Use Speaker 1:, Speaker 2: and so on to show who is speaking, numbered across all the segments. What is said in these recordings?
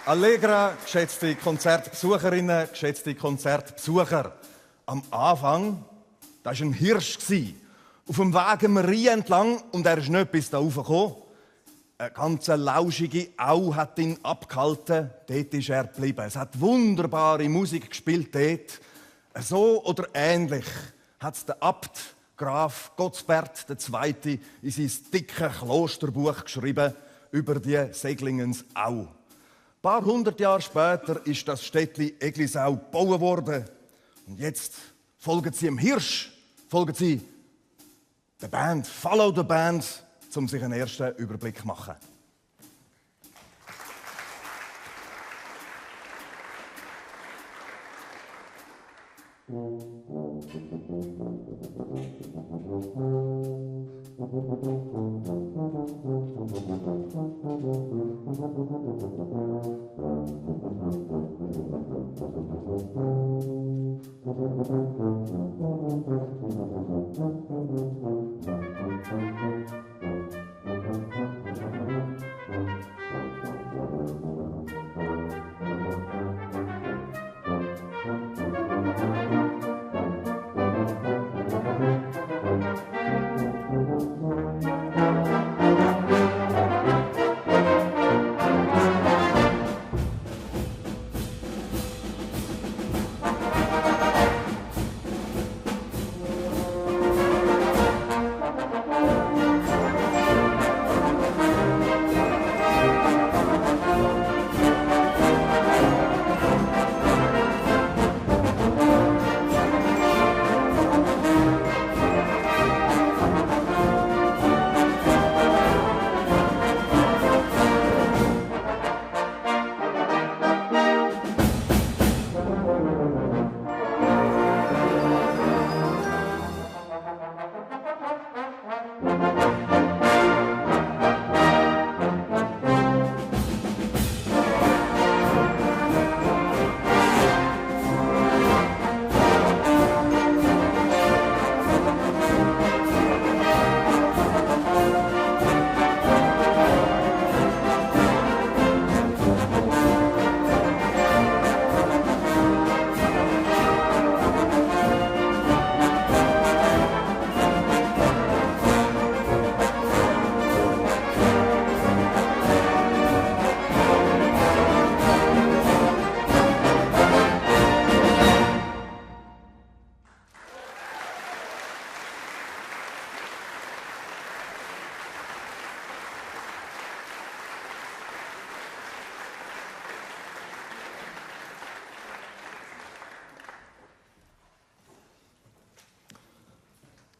Speaker 1: Allegra, geschätzte Konzertbesucherinnen, geschätzte Konzertbesucher. Am Anfang, das war ein Hirsch. Auf dem Weg am Rhein entlang und er ist nicht bis da raufgekommen. Eine ganz lauschige Au hat ihn abgehalten. Dort ist er geblieben. Es hat wunderbare Musik gespielt dort. So oder ähnlich hat es der Abt Graf Gottsbert II. In sein dickes Klosterbuch geschrieben über die Seglingens Au. Ein paar hundert Jahre später ist das Städtli Eglisau gebaut worden. Und jetzt folgen sie dem Hirsch, folgen sie der Band, follow the Band, um sich einen ersten Überblick zu machen.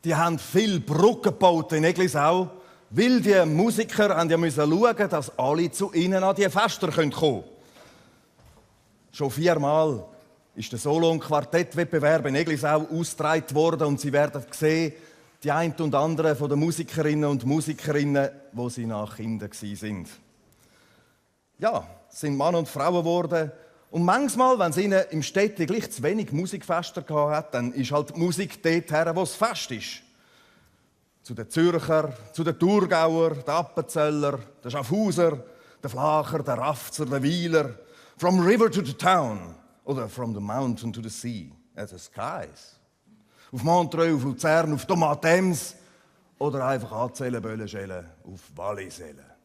Speaker 1: Die haben viele Brücken gebaut in Eglisau, weil die Musiker schauen mussten, dass alle zu ihnen an die Fester kommen können. Schon 4-mal ist der Solo- und Quartettwettbewerb in Eglisau ausgetragen worden und Sie werden sehen, die einen und anderen von den Musikerinnen und Musikerinnen, wo sie nach Kindern waren. Ja, es sind Mann und Frauen geworden. Und manchmal, wenn es ihnen im Städtchen gleich zu wenig Musikfester gehabt hat, dann ist halt die Musik dorthin, wo es Fest ist. Zu den Zürcher, zu den Thurgauer, den Appenzeller, den Schaffhauser, den Flacher, den Rafzer, den Weiler. From river to the town oder from the mountain to the sea, at the skies. Auf Montreux, auf Luzern, auf Tomatems oder einfach anzählen, Böllenschellen auf Wallisellen.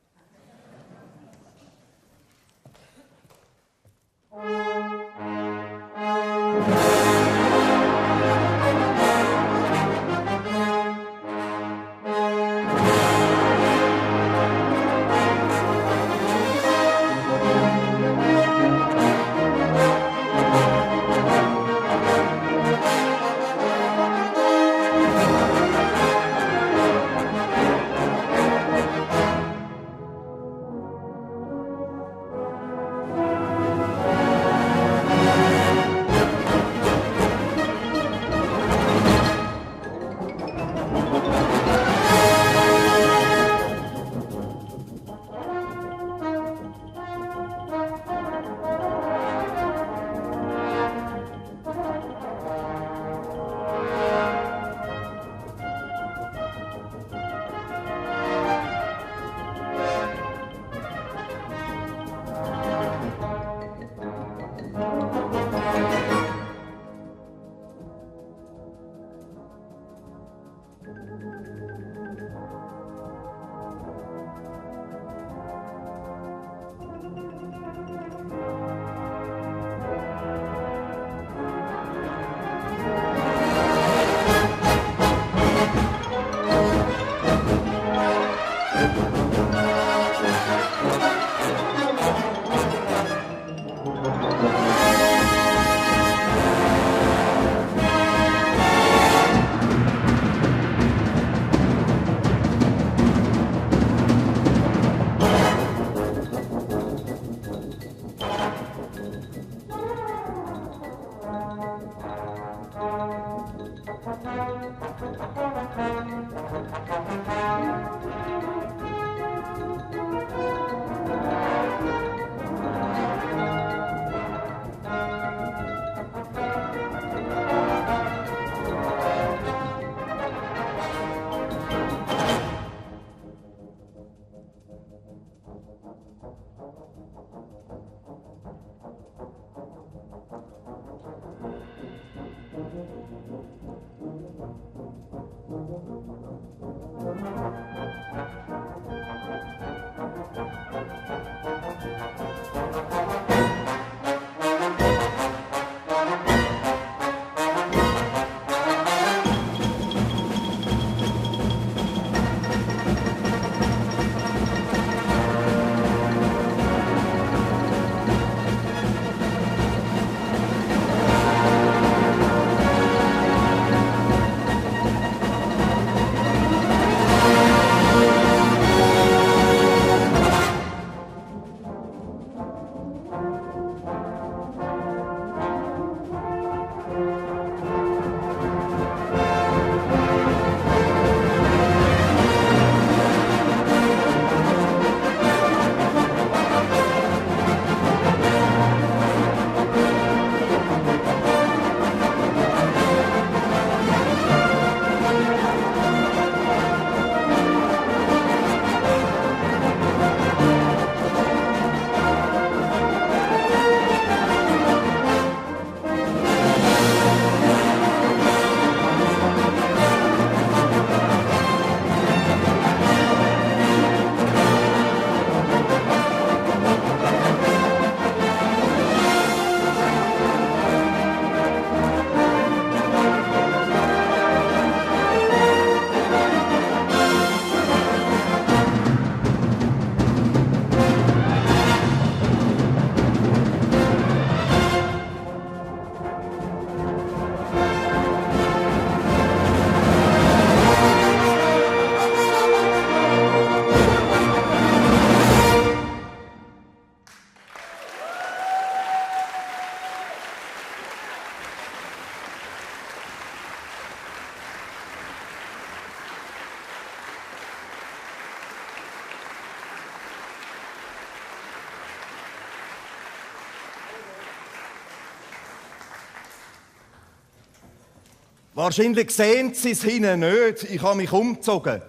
Speaker 1: Wahrscheinlich sehen Sie es hinten nicht. Ich habe mich umgezogen.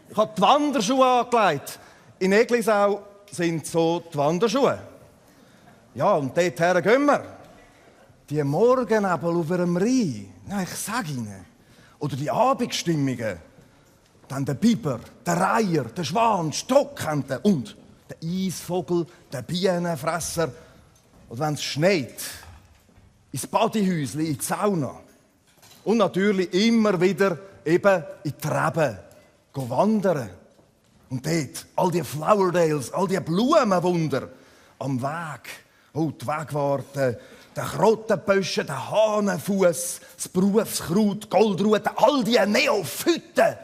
Speaker 1: Ich habe die Wanderschuhe angelegt. In Eglisau sind so die Wanderschuhe. Ja, und dorthin gehen wir. Die Morgennebel auf dem Rhein, ja, ich sage Ihnen. Oder die Abendstimmungen. Dann der Biber, der Reiher, der Schwan, die Stockente und der Eisvogel, der Bienenfresser. Und wenn es schneit, ins Badehäuschen, in die Sauna. Und natürlich immer wieder eben in die Reben wandern. Und dort all die Flowerdales, all die Blumenwunder am Weg. Oh, die Wegwarte, der Krottenbösche, der Hahnenfuss, das Berufskraut, die Goldrute, all die Neophyten.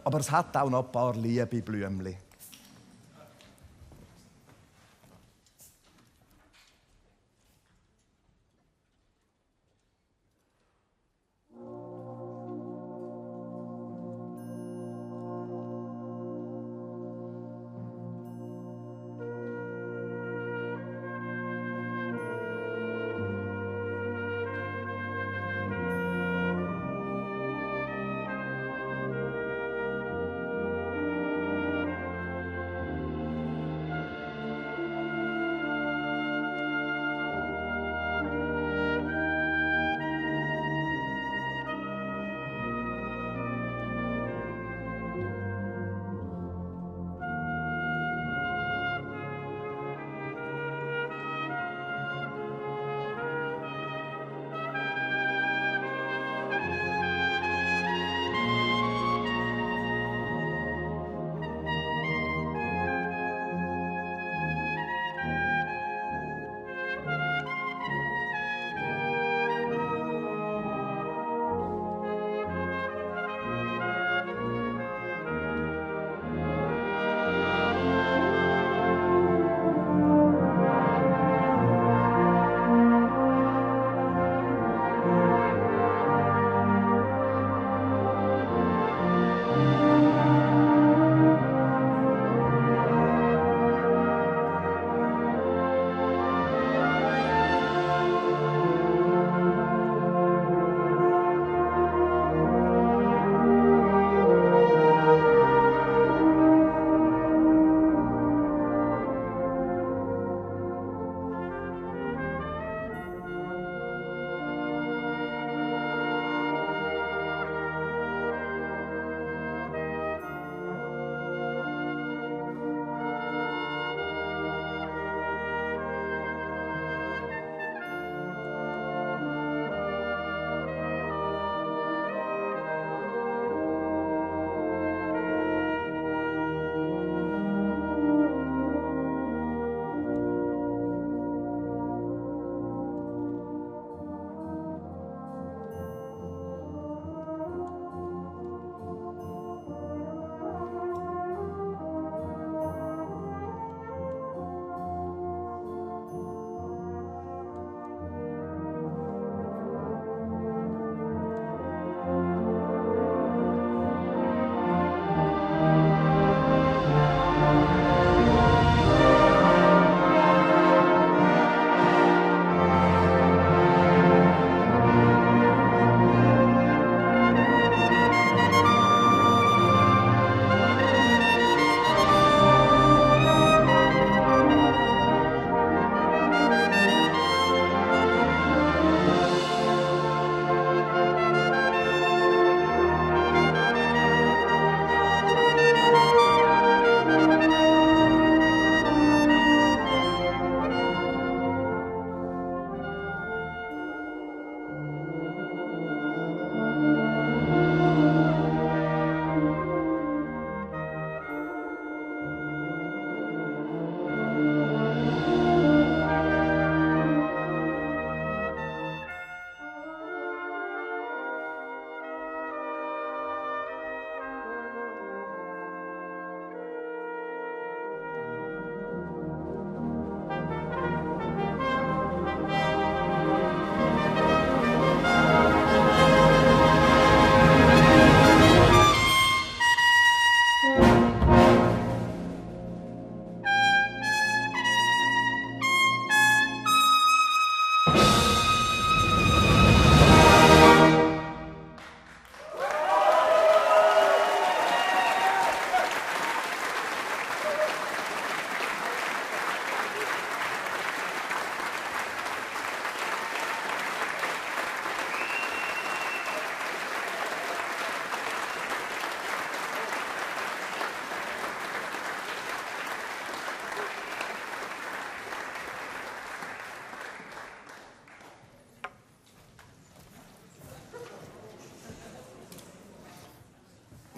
Speaker 1: Aber es hat auch noch ein paar liebe Blümchen.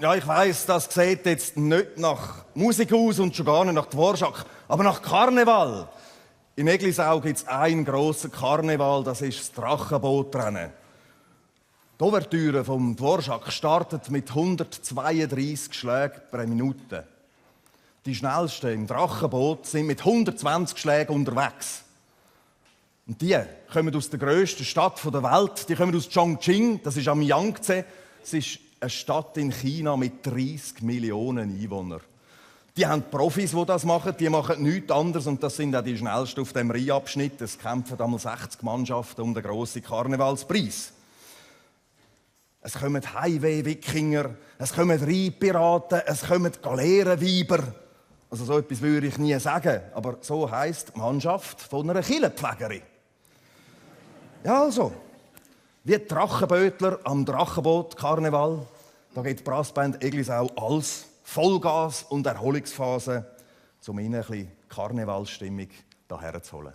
Speaker 1: Ja, ich weiss, das sieht jetzt nicht nach Musik aus und schon gar nicht nach Dvorak, aber nach Karneval. In Eglisau gibt es einen grossen Karneval, das ist das Drachenbootrennen. Die Ouvertüre vom Dvorak startet mit 132 Schlägen pro Minute. Die schnellsten im Drachenboot sind mit 120 Schlägen unterwegs. Und die kommen aus der grössten Stadt der Welt. Die kommen aus Chongqing, das ist am Yangtze. Es ist eine Stadt in China mit 30 Millionen Einwohnern. Die haben Profis, die das machen. Die machen nichts anderes. Und das sind auch die schnellsten auf dem Rheinabschnitt. Es kämpfen einmal 60 Mannschaften um den grossen Karnevalspreis. Es kommen Highway-Wikinger, es kommen Rheinpiraten, es kommen Galeerenweiber. Also so etwas würde ich nie sagen, aber so heisst die Mannschaft von einer Kirchenpflegerin. Ja, also, wie die Drachenbötler am Drachenboot-Karneval, da geht die Brassband Eglisau als Vollgas und Erholungsphase, um ihnen ein bisschen Karnevalsstimmung hierher zu holen.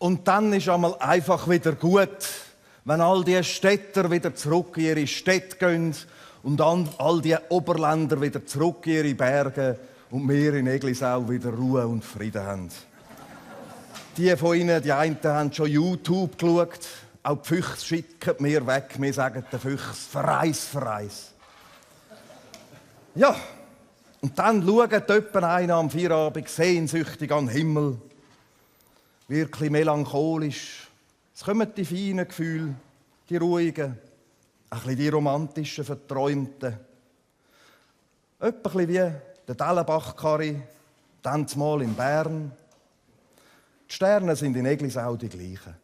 Speaker 1: Und dann ist einmal einfach wieder gut, wenn all die Städter wieder zurück in ihre Städte gehen und dann all die Oberländer wieder zurück in ihre Berge und wir in Eglisau wieder Ruhe und Frieden haben. Die von Ihnen, die einen haben schon YouTube geschaut, auch die Füchse schicken mir weg, wir sagen den Füchsen, verreis. Ja, und dann schaut jemand einer am Feierabend sehnsüchtig an den Himmel, wirklich melancholisch. Es kommen die feinen Gefühle, die ruhigen, ein bisschen die romantischen, verträumten. Etwa wie der Dellenbach-Karri, dann mal in Bern. Die Sterne sind in Eglisau die gleichen.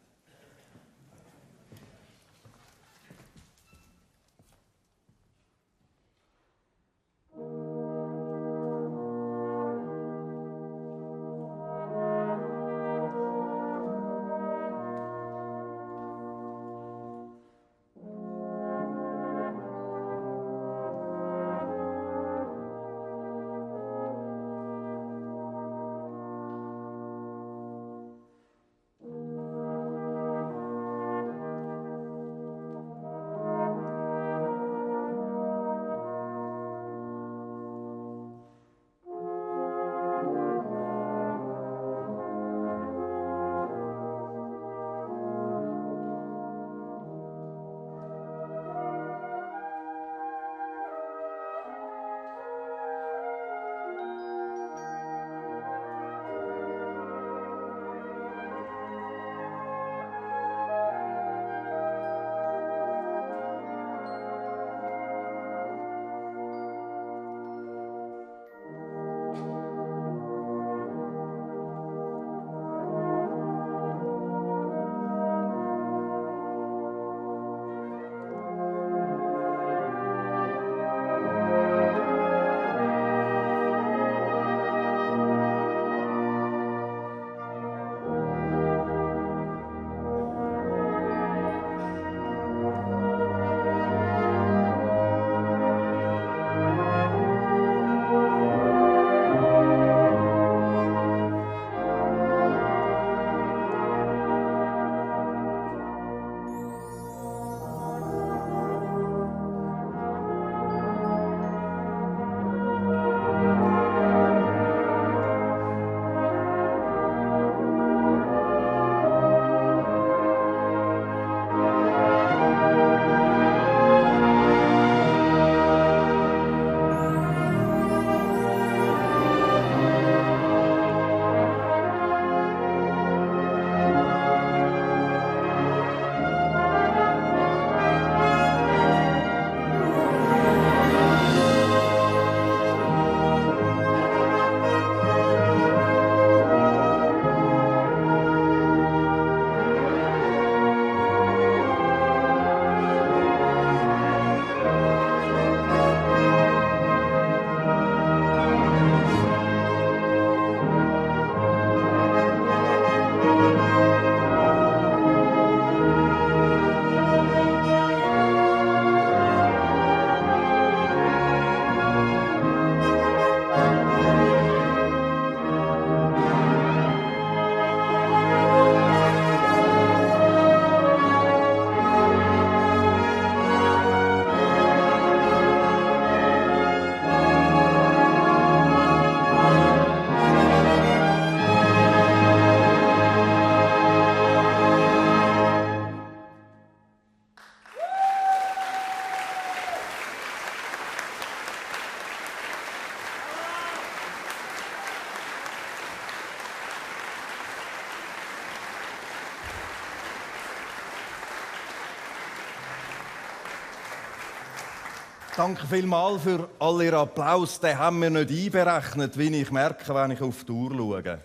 Speaker 1: Danke vielmals für all Ihren Applaus. Den haben wir nicht einberechnet, wie ich merke, wenn ich auf die Uhr schaue.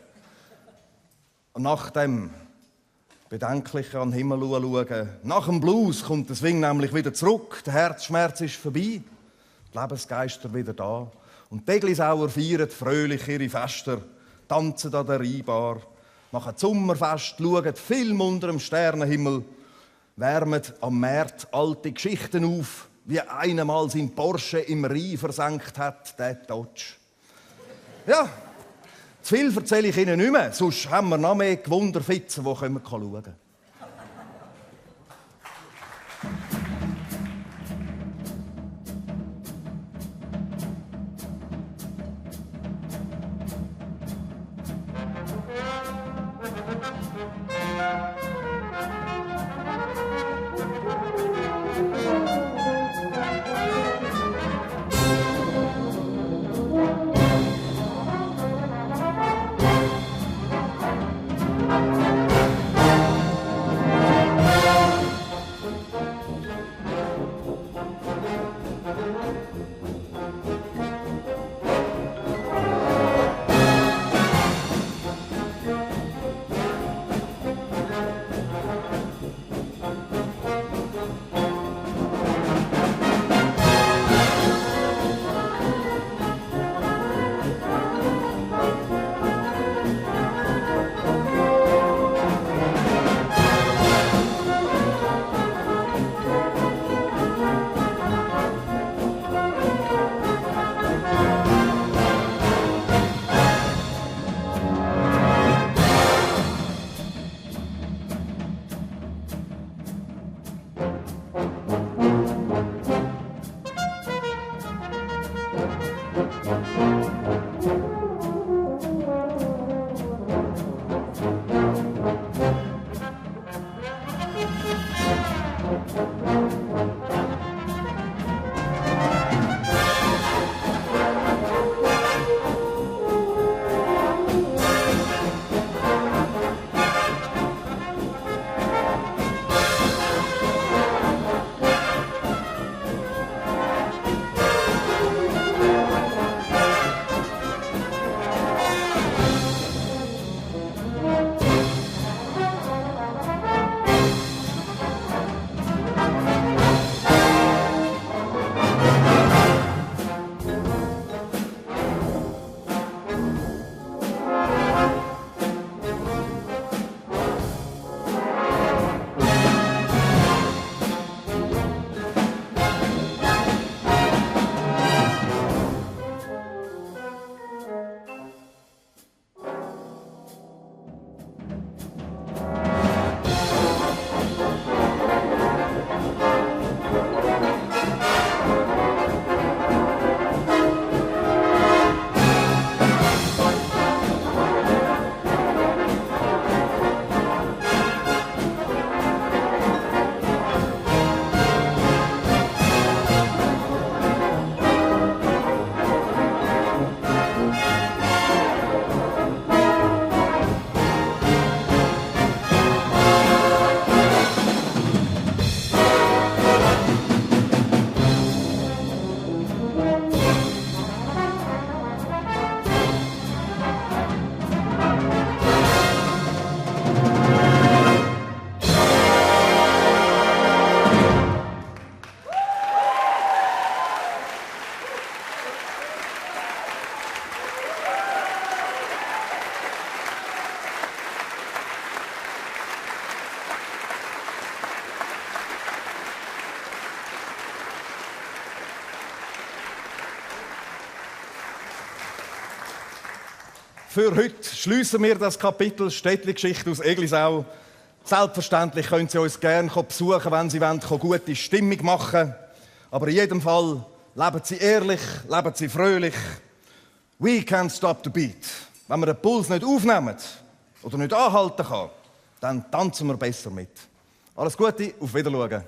Speaker 1: Nach dem bedenklichen an den Himmel schauen, nach dem Blues kommt der Swing nämlich wieder zurück. Der Herzschmerz ist vorbei, die Lebensgeister wieder da. Und die Eglisauer feiern fröhlich ihre Fester, tanzen an der Rheinbar, machen das Sommerfest, schauen Film unter dem Sternenhimmel, wärmen am Markt alte Geschichten auf, wie einer mal sein Porsche im Rhein versenkt hat, der Dodge. Ja, zu viel erzähle ich Ihnen nicht mehr, sonst haben wir noch mehr Gewunderfitzen, die schauen können. Für heute schließen wir das Kapitel Städtli-Geschichte aus Eglisau. Selbstverständlich können Sie uns gerne besuchen, wenn Sie wollen, gute Stimmung machen. Aber in jedem Fall, leben Sie ehrlich, leben Sie fröhlich. We can't stop the beat. Wenn wir den Puls nicht aufnehmen oder nicht anhalten kann, dann tanzen wir besser mit. Alles Gute, auf Wiedersehen.